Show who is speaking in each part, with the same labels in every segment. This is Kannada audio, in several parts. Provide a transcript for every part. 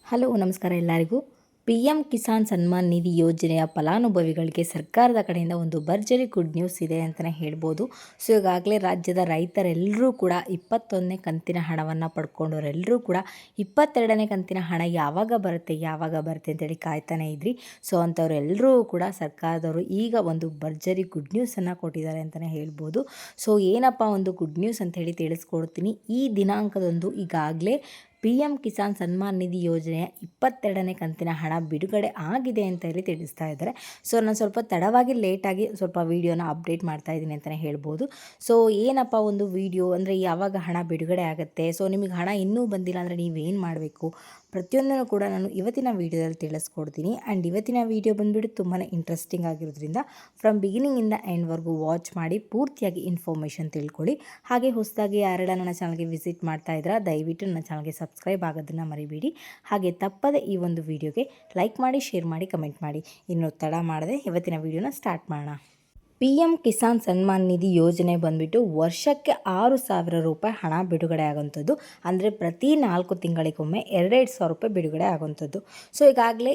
Speaker 1: ಹಲೋ ನಮಸ್ಕಾರ ಎಲ್ಲರಿಗೂ. ಪಿ ಎಂ ಕಿಸಾನ್ ಸನ್ಮಾನ್ ನಿಧಿ ಯೋಜನೆಯ ಫಲಾನುಭವಿಗಳಿಗೆ ಸರ್ಕಾರದ ಕಡೆಯಿಂದ ಒಂದು ಭರ್ಜರಿ ಗುಡ್ ನ್ಯೂಸ್ ಇದೆ ಅಂತಲೇ ಹೇಳ್ಬೋದು. ಸೊ ಈಗಾಗಲೇ ರಾಜ್ಯದ ರೈತರೆಲ್ಲರೂ ಕೂಡ 21ನೇ ಕಂತಿನ ಹಣವನ್ನು ಪಡ್ಕೊಂಡವರೆಲ್ಲರೂ ಕೂಡ 22ನೇ ಕಂತಿನ ಹಣ ಯಾವಾಗ ಬರುತ್ತೆ ಅಂತೇಳಿ ಕಾಯ್ತಾನೆ ಇದ್ರಿ. ಸೊ ಅಂಥವರೆಲ್ಲರೂ ಕೂಡ ಸರ್ಕಾರದವರು ಈಗ ಒಂದು ಭರ್ಜರಿ ಗುಡ್ ನ್ಯೂಸನ್ನು ಕೊಟ್ಟಿದ್ದಾರೆ ಅಂತಲೇ ಹೇಳ್ಬೋದು. ಸೊ ಏನಪ್ಪ ಒಂದು ಗುಡ್ ನ್ಯೂಸ್ ಅಂತೇಳಿ ತಿಳಿಸ್ಕೊಡ್ತೀನಿ. ಈ ದಿನಾಂಕದಂದು ಈಗಾಗಲೇ ಪಿ ಎಂ ಕಿಸಾನ್ ಸನ್ಮಾನ್ ನಿಧಿ ಯೋಜನೆಯ 22ನೇ ಕಂತಿನ ಹಣ ಬಿಡುಗಡೆ ಆಗಿದೆ ಅಂತ ಹೇಳಿ ತಿಳಿಸ್ತಾ ಇದ್ದಾರೆ. ಸೊ ನಾನು ಸ್ವಲ್ಪ ತಡವಾಗಿ ಲೇಟಾಗಿ ಸ್ವಲ್ಪ ವೀಡಿಯೋನ ಅಪ್ಡೇಟ್ ಮಾಡ್ತಾ ಇದ್ದೀನಿ ಅಂತಲೇ ಹೇಳ್ಬೋದು. ಸೊ ಏನಪ್ಪ ಒಂದು ವೀಡಿಯೋ ಅಂದರೆ ಯಾವಾಗ ಹಣ ಬಿಡುಗಡೆ ಆಗುತ್ತೆ, ಸೊ ನಿಮಗೆ ಹಣ ಇನ್ನೂ ಬಂದಿಲ್ಲ ಅಂದರೆ ನೀವೇನು ಮಾಡಬೇಕು ಪ್ರತಿಯೊಂದನ್ನು ಕೂಡ ನಾನು ಇವತ್ತಿನ ವೀಡಿಯೋದಲ್ಲಿ ತಿಳಿಸ್ಕೊಡ್ತೀನಿ. ಆ್ಯಂಡ್ ಇವತ್ತಿನ ವೀಡಿಯೋ ಬಂದುಬಿಟ್ಟು ತುಂಬಾ ಇಂಟ್ರೆಸ್ಟಿಂಗ್ ಆಗಿರೋದ್ರಿಂದ ಫ್ರಮ್ ಬಿಗಿನಿಂಗಿಂದ ಎಂಡ್ವರೆಗೂ ವಾಚ್ ಮಾಡಿ ಪೂರ್ತಿಯಾಗಿ ಇನ್ಫಾರ್ಮೇಷನ್ ತಿಳ್ಕೊಳ್ಳಿ. ಹಾಗೆ ಹೊಸದಾಗಿ ಯಾರೆಲ್ಲ ನನ್ನ ಚಾನಲ್ಗೆ ವಿಸಿಟ್ ಮಾಡ್ತಾ ಇದ್ದೀರಾ ದಯವಿಟ್ಟು ನನ್ನ ಚಾನಲ್ಗೆ ಸಬ್ಸ್ಕ್ರೈಬ್ ಆಗೋದನ್ನು ಮರಿಬೇಡಿ. ಹಾಗೆ ತಪ್ಪದೆ ಈ ಒಂದು ವಿಡಿಯೋಗೆ ಲೈಕ್ ಮಾಡಿ, ಶೇರ್ ಮಾಡಿ, ಕಮೆಂಟ್ ಮಾಡಿ. ಇನ್ನು ತಡ ಮಾಡದೆ ಇವತ್ತಿನ ವೀಡಿಯೋನ ಸ್ಟಾರ್ಟ್ ಮಾಡೋಣ. ಪಿ ಎಂ ಕಿಸಾನ್ ಸನ್ಮಾನ್ ನಿಧಿ ಯೋಜನೆ ಬಂದುಬಿಟ್ಟು ವರ್ಷಕ್ಕೆ 6,000 ರೂಪಾಯಿ ಹಣ ಬಿಡುಗಡೆ ಆಗುವಂಥದ್ದು. ಅಂದರೆ ಪ್ರತಿ 4 ತಿಂಗಳಿಗೊಮ್ಮೆ 2,000 ರೂಪಾಯಿ ಬಿಡುಗಡೆ ಆಗುವಂಥದ್ದು. ಸೊ ಈಗಾಗಲೇ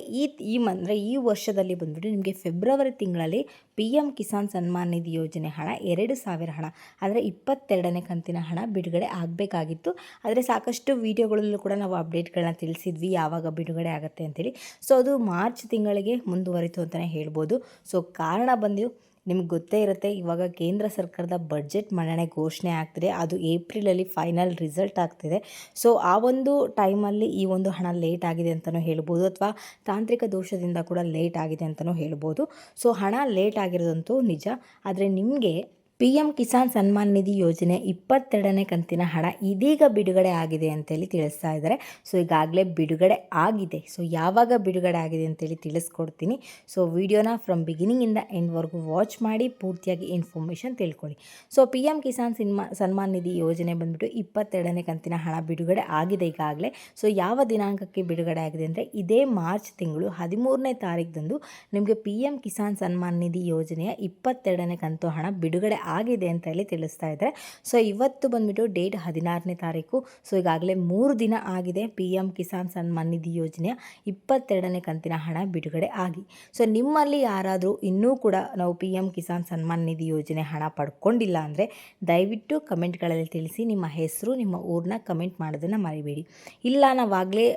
Speaker 1: ಈ ವರ್ಷದಲ್ಲಿ ಬಂದುಬಿಟ್ಟು ನಿಮಗೆ ಫೆಬ್ರವರಿ ತಿಂಗಳಲ್ಲಿ ಪಿ ಎಂ ಕಿಸಾನ್ ಸನ್ಮಾನ್ ನಿಧಿ ಯೋಜನೆ ಹಣ 2,000 ಹಣ ಅಂದರೆ 22ನೇ ಕಂತಿನ ಹಣ ಬಿಡುಗಡೆ ಆಗಬೇಕಾಗಿತ್ತು. ಆದರೆ ಸಾಕಷ್ಟು ವೀಡಿಯೋಗಳಲ್ಲೂ ಕೂಡ ನಾವು ಅಪ್ಡೇಟ್ಗಳನ್ನ ತಿಳಿಸಿದ್ವಿ ಯಾವಾಗ ಬಿಡುಗಡೆ ಆಗುತ್ತೆ ಅಂತೇಳಿ. ಸೊ ಅದು ಮಾರ್ಚ್ ತಿಂಗಳಿಗೆ ಮುಂದುವರಿತು ಅಂತಲೇ ಹೇಳ್ಬೋದು. ಸೊ ಕಾರಣ ಬಂದು ನಿಮ್ಗೆ ಗೊತ್ತೇ ಇರುತ್ತೆ, ಇವಾಗ ಕೇಂದ್ರ ಸರ್ಕಾರದ ಬಡ್ಜೆಟ್ ಮಂಡನೆ ಘೋಷಣೆ ಆಗ್ತಿದೆ. ಅದು ಏಪ್ರಿಲಲ್ಲಿ ಫೈನಲ್ ರಿಸಲ್ಟ್ ಆಗ್ತಿದೆ. ಸೊ ಆ ಒಂದು ಟೈಮಲ್ಲಿ ಈ ಒಂದು ಹಣ ಲೇಟ್ ಆಗಿದೆ ಅಂತಲೂ ಹೇಳ್ಬೋದು, ಅಥವಾ ತಾಂತ್ರಿಕ ದೋಷದಿಂದ ಕೂಡ ಲೇಟ್ ಆಗಿದೆ ಅಂತಲೂ ಹೇಳ್ಬೋದು. ಸೊ ಹಣ ಲೇಟ್ ಆಗಿರೋದಂತೂ ನಿಜ. ಆದರೆ ನಿಮಗೆ ಪಿ ಎಂ ಕಿಸಾನ್ ಸನ್ಮಾನ್ ನಿಧಿ ಯೋಜನೆ 22ನೇ ಕಂತಿನ ಹಣ ಇದೀಗ ಬಿಡುಗಡೆ ಆಗಿದೆ ಅಂತೇಳಿ ತಿಳಿಸ್ತಾ ಇದ್ದಾರೆ. ಸೊ ಈಗಾಗಲೇ ಬಿಡುಗಡೆ ಆಗಿದೆ. ಸೊ ಯಾವಾಗ ಬಿಡುಗಡೆ ಆಗಿದೆ ಅಂತೇಳಿ ತಿಳಿಸ್ಕೊಡ್ತೀನಿ. ಸೊ ವಿಡಿಯೋನ ಫ್ರಮ್ ಬಿಗಿನಿಂಗಿಂದ ಎಂಡ್ವರೆಗೂ ವಾಚ್ ಮಾಡಿ ಪೂರ್ತಿಯಾಗಿ ಇನ್ಫಾರ್ಮೇಷನ್ ತಿಳ್ಕೊಳ್ಳಿ. So P M Kisan Samman Nidhi Yojana ಬಂದುಬಿಟ್ಟು 22ನೇ ಕಂತಿನ ಹಣ ಬಿಡುಗಡೆ ಆಗಿದೆ ಈಗಾಗಲೇ. ಸೊ ಯಾವ ದಿನಾಂಕಕ್ಕೆ ಬಿಡುಗಡೆ ಆಗಿದೆ ಅಂದರೆ ಇದೇ ಮಾರ್ಚ್ ತಿಂಗಳು 13ನೇ ತಾರೀಕದಂದು ನಿಮಗೆ ಪಿ ಎಂ ಕಿಸಾನ್ ಸನ್ಮಾನ್ ನಿಧಿ ಯೋಜನೆಯ 22ನೇ ಕಂತು ಹಣ ಬಿಡುಗಡೆ ಆಗಿದೆ ಅಂತ ಹೇಳಿ ತಿಳಿಸ್ತಾ ಇದ್ದಾರೆ. ಸೊ ಇವತ್ತು ಬಂದುಬಿಟ್ಟು ಡೇಟ್ 16ನೇ ತಾರೀಕು. ಸೊ ಈಗಾಗಲೇ 3 ದಿನ ಆಗಿದೆ ಪಿ ಎಂ ಕಿಸಾನ್ ಸನ್ಮಾನ್ ನಿಧಿ ಯೋಜನೆಯ 22ನೇ ಕಂತಿನ ಹಣ ಬಿಡುಗಡೆ ಆಗಿ. ಸೊ ನಿಮ್ಮಲ್ಲಿ ಯಾರಾದರೂ ಇನ್ನೂ ಕೂಡ ನಾವು ಪಿ ಎಂ ಕಿಸಾನ್ ಸನ್ಮಾನ್ ನಿಧಿ ಯೋಜನೆ ಹಣ ಪಡ್ಕೊಂಡಿಲ್ಲ ಅಂದರೆ ದಯವಿಟ್ಟು ಕಮೆಂಟ್ಗಳಲ್ಲಿ ತಿಳಿಸಿ. ನಿಮ್ಮ ಹೆಸರು, ನಿಮ್ಮ ಊರನ್ನ ಕಮೆಂಟ್ ಮಾಡೋದನ್ನು ಮರಿಬೇಡಿ. ಇಲ್ಲ ನಾವಾಗಲೇ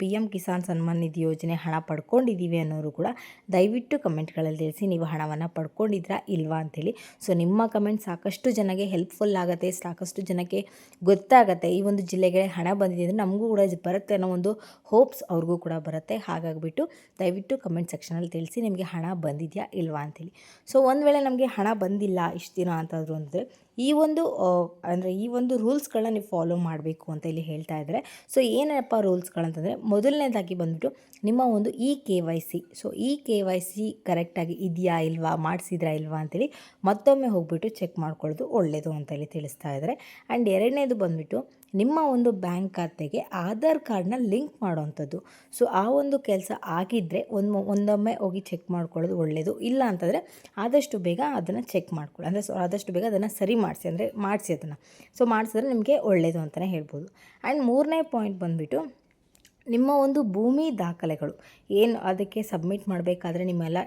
Speaker 1: ಪಿ ಎಂ ಕಿಸಾನ್ ಸನ್ಮಾನ್ ನಿಧಿ ಯೋಜನೆ ಹಣ ಪಡ್ಕೊಂಡಿದ್ದೀವಿ ಅನ್ನೋರು ಕೂಡ ದಯವಿಟ್ಟು ಕಮೆಂಟ್ಗಳಲ್ಲಿ ತಿಳಿಸಿ ನೀವು ಹಣವನ್ನು ಪಡ್ಕೊಂಡಿದ್ರಾ ಇಲ್ವಾ ಅಂಥೇಳಿ. ಸೊ ನಿಮ್ಮ ಕಮೆಂಟ್ ಸಾಕಷ್ಟು ಜನಕ್ಕೆ ಹೆಲ್ಪ್ಫುಲ್ ಆಗುತ್ತೆ, ಸಾಕಷ್ಟು ಜನಕ್ಕೆ ಗೊತ್ತಾಗುತ್ತೆ ಈ ಒಂದು ಜಿಲ್ಲೆಗೆ ಹಣ ಬಂದಿದೆ ಅಂದರೆ ನಮಗೂ ಕೂಡ ಬರುತ್ತೆ ಅನ್ನೋ ಒಂದು ಹೋಪ್ಸ್ ಅವ್ರಿಗೂ ಕೂಡ ಬರುತ್ತೆ. ಹಾಗಾಗಿಬಿಟ್ಟು ದಯವಿಟ್ಟು ಕಮೆಂಟ್ ಸೆಕ್ಷನಲ್ಲಿ ತಿಳಿಸಿ ನಿಮಗೆ ಹಣ ಬಂದಿದೆಯಾ ಇಲ್ವಾ ಅಂತೇಳಿ. ಸೊ ಒಂದು ವೇಳೆ ನಮಗೆ ಹಣ ಬಂದಿಲ್ಲ ಇಷ್ಟು ದಿನ ಅಂತಾದರೂ ಅಂದರೆ ಈ ಒಂದು ರೂಲ್ಸ್ಗಳನ್ನ ನೀವು ಫಾಲೋ ಮಾಡಬೇಕು ಅಂತ ಇಲ್ಲಿ ಹೇಳ್ತಾ ಇದ್ದಾರೆ. ಸೊ ಏನಪ್ಪ ರೂಲ್ಸ್ಗಳಂತಂದರೆ ಮೊದಲನೇದಾಗಿ ಬಂದುಬಿಟ್ಟು ನಿಮ್ಮ ಒಂದು KYC. ಸೊ KYC ಕರೆಕ್ಟಾಗಿ ಇದೆಯಾ ಇಲ್ವಾ, ಮಾಡಿಸಿದ್ರಾ ಇಲ್ವಾ ಅಂತೇಳಿ ಮತ್ತೊಮ್ಮೆ ಹೋಗ್ಬಿಟ್ಟು ಚೆಕ್ ಮಾಡ್ಕೊಳ್ಳೋದು ಒಳ್ಳೆಯದು ಅಂತೇಳಿ ತಿಳಿಸ್ತಾ ಇದ್ದಾರೆ. ಆ್ಯಂಡ್ ಎರಡನೇದು ಬಂದುಬಿಟ್ಟು ನಿಮ್ಮ ಒಂದು ಬ್ಯಾಂಕ್ ಖಾತೆಗೆ ಆಧಾರ್ ಕಾರ್ಡ್ನ ಲಿಂಕ್ ಮಾಡೋವಂಥದ್ದು. ಸೊ ಆ ಒಂದು ಕೆಲಸ ಆಗಿದ್ದರೆ ಒಂದೊಮ್ಮೆ ಹೋಗಿ ಚೆಕ್ ಮಾಡ್ಕೊಳ್ಳೋದು ಒಳ್ಳೆಯದು. ಇಲ್ಲ ಅಂತಂದರೆ ಆದಷ್ಟು ಬೇಗ ಅದನ್ನು ಚೆಕ್ ಮಾಡ್ಕೊಳ್ಳಿ, ಅಂದರೆ ಆದಷ್ಟು ಬೇಗ ಅದನ್ನು ಸರಿ ಮಾಡಿಸಿ ಅದನ್ನು. ಸೊ ಮಾಡಿಸಿದ್ರೆ ನಿಮಗೆ ಒಳ್ಳೆಯದು ಅಂತಲೇ ಹೇಳ್ಬೋದು. ಆ್ಯಂಡ್ ಮೂರನೇ ಪಾಯಿಂಟ್ ಬಂದುಬಿಟ್ಟು ನಿಮ್ಮ ಒಂದು ಭೂಮಿ ದಾಖಲೆಗಳು ಏನು ಅದಕ್ಕೆ ಸಬ್ಮಿಟ್ ಮಾಡಬೇಕಾದ್ರೆ ನಿಮ್ಮೆಲ್ಲ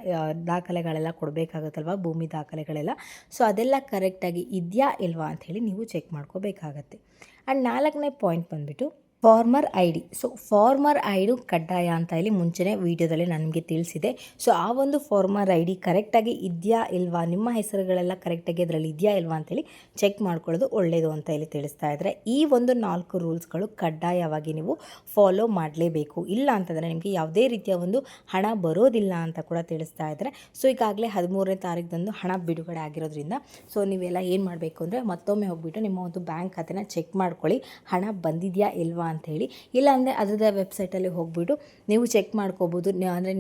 Speaker 1: ದಾಖಲೆಗಳೆಲ್ಲ ಕೊಡಬೇಕಾಗುತ್ತಲ್ವ, ಭೂಮಿ ದಾಖಲೆಗಳೆಲ್ಲ. ಸೊ ಅದೆಲ್ಲ ಕರೆಕ್ಟಾಗಿ ಇದೆಯಾ ಇಲ್ವಾ ಅಂಥೇಳಿ ನೀವು ಚೆಕ್ ಮಾಡ್ಕೋಬೇಕಾಗತ್ತೆ. ಆ್ಯಂಡ್ 4ನೇ ಪಾಯಿಂಟ್ ಬಂದುಬಿಟ್ಟು farmer ID. So farmer ID ಕಡ್ಡಾಯ ಅಂತ ಹೇಳಿ ಮುಂಚೆನೇ ವೀಡಿಯೋದಲ್ಲಿ ನನಗೆ ತಿಳಿಸಿದೆ. ಸೊ ಆ ಒಂದು ಫಾರ್ಮರ್ ID ಕರೆಕ್ಟಾಗಿ ಇದೆಯಾ ಇಲ್ವಾ, ನಿಮ್ಮ ಹೆಸರುಗಳೆಲ್ಲ ಕರೆಕ್ಟಾಗಿ ಅದರಲ್ಲಿ ಇದೆಯಾ ಇಲ್ವಾ ಅಂತೇಳಿ ಚೆಕ್ ಮಾಡ್ಕೊಳ್ಳೋದು ಒಳ್ಳೆಯದು ಅಂತ ಹೇಳಿ ತಿಳಿಸ್ತಾ ಇದ್ದಾರೆ. ಈ ಒಂದು 4 ರೂಲ್ಸ್ಗಳು ಕಡ್ಡಾಯವಾಗಿ ನೀವು ಫಾಲೋ ಮಾಡಲೇಬೇಕು. ಇಲ್ಲ ಅಂತಂದರೆ ನಿಮಗೆ ಯಾವುದೇ ರೀತಿಯ ಒಂದು ಹಣ ಬರೋದಿಲ್ಲ ಅಂತ ಕೂಡ ತಿಳಿಸ್ತಾ ಇದ್ದಾರೆ. ಸೊ ಈಗಾಗಲೇ 13ನೇ ತಾರೀಕದಂದು ಹಣ ಬಿಡುಗಡೆ ಆಗಿರೋದ್ರಿಂದ ಸೊ ನೀವೆಲ್ಲ ಏನು ಮಾಡಬೇಕು ಅಂದರೆ ಮತ್ತೊಮ್ಮೆ ಹೋಗ್ಬಿಟ್ಟು ನಿಮ್ಮ ಒಂದು ಬ್ಯಾಂಕ್ ಖಾತೆನ ಚೆಕ್ ಮಾಡ್ಕೊಳ್ಳಿ, ಹಣ ಬಂದಿದೆಯಾ ಇಲ್ವಾ ಅಂಥೇಳಿ. ಇಲ್ಲಾಂದರೆ ಅದರ ವೆಬ್ಸೈಟಲ್ಲಿ ಹೋಗ್ಬಿಟ್ಟು ನೀವು ಚೆಕ್ ಮಾಡ್ಕೋಬೋದು. ಅಂದರೆ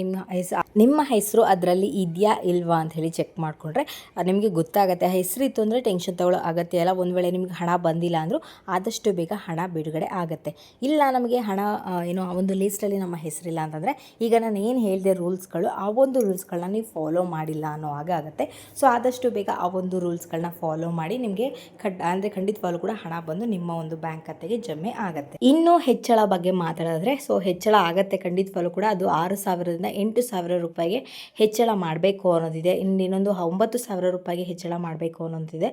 Speaker 1: ನಿಮ್ಮ ಹೆಸರು ಅದರಲ್ಲಿ ಇದೆಯಾ ಇಲ್ವಾ ಅಂಥೇಳಿ ಚೆಕ್ ಮಾಡಿಕೊಂಡ್ರೆ ನಿಮಗೆ ಗೊತ್ತಾಗುತ್ತೆ. ಹೆಸರು ಇತ್ತು ಅಂದರೆ ಟೆನ್ಷನ್ ತಗೊಳ್ಳೋ ಅಗತ್ಯ ಇಲ್ಲ. ಒಂದು ವೇಳೆ ನಿಮಗೆ ಹಣ ಬಂದಿಲ್ಲ ಅಂದರೂ ಆದಷ್ಟು ಬೇಗ ಹಣ ಬಿಡುಗಡೆ ಆಗುತ್ತೆ. ಇಲ್ಲ ನಮಗೆ ಹಣ ಆ ಒಂದು ಲೀಸ್ಟಲ್ಲಿ ನಮ್ಮ ಹೆಸರಿಲ್ಲ ಅಂತಂದರೆ ಈಗ ನಾನು ಏನು ಹೇಳಿದೆ ರೂಲ್ಸ್ಗಳು, ಆ ಒಂದು ರೂಲ್ಸ್ಗಳನ್ನ ನೀವು ಫಾಲೋ ಮಾಡಿಲ್ಲ ಅನ್ನೋ ಹಾಗೆ ಆಗುತ್ತೆ. ಸೊ ಆದಷ್ಟು ಬೇಗ ಆ ಒಂದು ರೂಲ್ಸ್ಗಳನ್ನ ಫಾಲೋ ಮಾಡಿ ನಿಮಗೆ ಖಂಡಿತವಾಗ್ಲೂ ಕೂಡ ಹಣ ಬಂದು ನಿಮ್ಮ ಒಂದು ಬ್ಯಾಂಕ್ ಖಾತೆಗೆ ಜಮೆ ಆಗುತ್ತೆ. ಇನ್ನು ಇನ್ನು ಹೆಚ್ಚಳ ಬಗ್ಗೆ ಮಾತಾಡಿದ್ರೆ ಹೆಚ್ಚಳ ಆಗತ್ತೆ ಖಂಡಿತವಾಗ್ಲೂ ಕೂಡ. ಅದು 6,000ರಿಂದ 8,000 ರೂಪಾಯಿಗೆ ಹೆಚ್ಚಳ ಮಾಡಬೇಕು ಅನ್ನೋದಿದೆ. ಇನ್ನೊಂದು 9,000 ರೂಪಾಯಿಗೆ ಹೆಚ್ಚಳ ಮಾಡಬೇಕು ಅನ್ನೋದಿದೆ.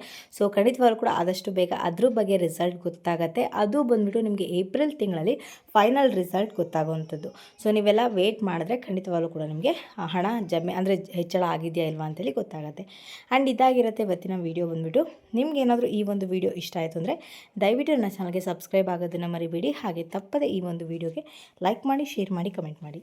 Speaker 1: ಖಂಡಿತವಾಗ್ಲೂ ಕೂಡ ಆದಷ್ಟು ಬೇಗ ಅದ್ರ ಬಗ್ಗೆ ರಿಸಲ್ಟ್ ಗೊತ್ತಾಗತ್ತೆ. ಅದು ಬಂದುಬಿಟ್ಟು ನಿಮಗೆ ಏಪ್ರಿಲ್ ತಿಂಗಳಲ್ಲಿ ಫೈನಲ್ ರಿಸಲ್ಟ್ ಗೊತ್ತಾಗುವಂಥದ್ದು. ನೀವೆಲ್ಲ ವೇಟ್ ಮಾಡಿದ್ರೆ ಖಂಡಿತವಾಗ್ಲೂ ಕೂಡ ನಿಮಗೆ ಹಣ ಅಂದರೆ ಹೆಚ್ಚಳ ಆಗಿದೆಯಾ ಇಲ್ವಾ ಅಂತೇಳಿ ಗೊತ್ತಾಗುತ್ತೆ. ಆ್ಯಂಡ್ ಇದಾಗಿರುತ್ತೆ ಇವತ್ತಿನ ವೀಡಿಯೋ ಬಂದುಬಿಟ್ಟು. ನಿಮ್ಗೇನಾದರೂ ಈ ಒಂದು ವಿಡಿಯೋ ಇಷ್ಟ ಆಯಿತು ಅಂದರೆ ದಯವಿಟ್ಟು ನನ್ನ ಚಾನಲ್ಗೆ ಸಬ್ಸ್ಕ್ರೈಬ್ ಆಗೋದನ್ನು ಮರಿಬೇಡಿ. ಹಾಗೆ ತಪ್ಪದೆ ಈ ಒಂದು ವಿಡಿಯೋಗೆ ಲೈಕ್ ಮಾಡಿ, ಶೇರ್ ಮಾಡಿ, ಕಮೆಂಟ್ ಮಾಡಿ.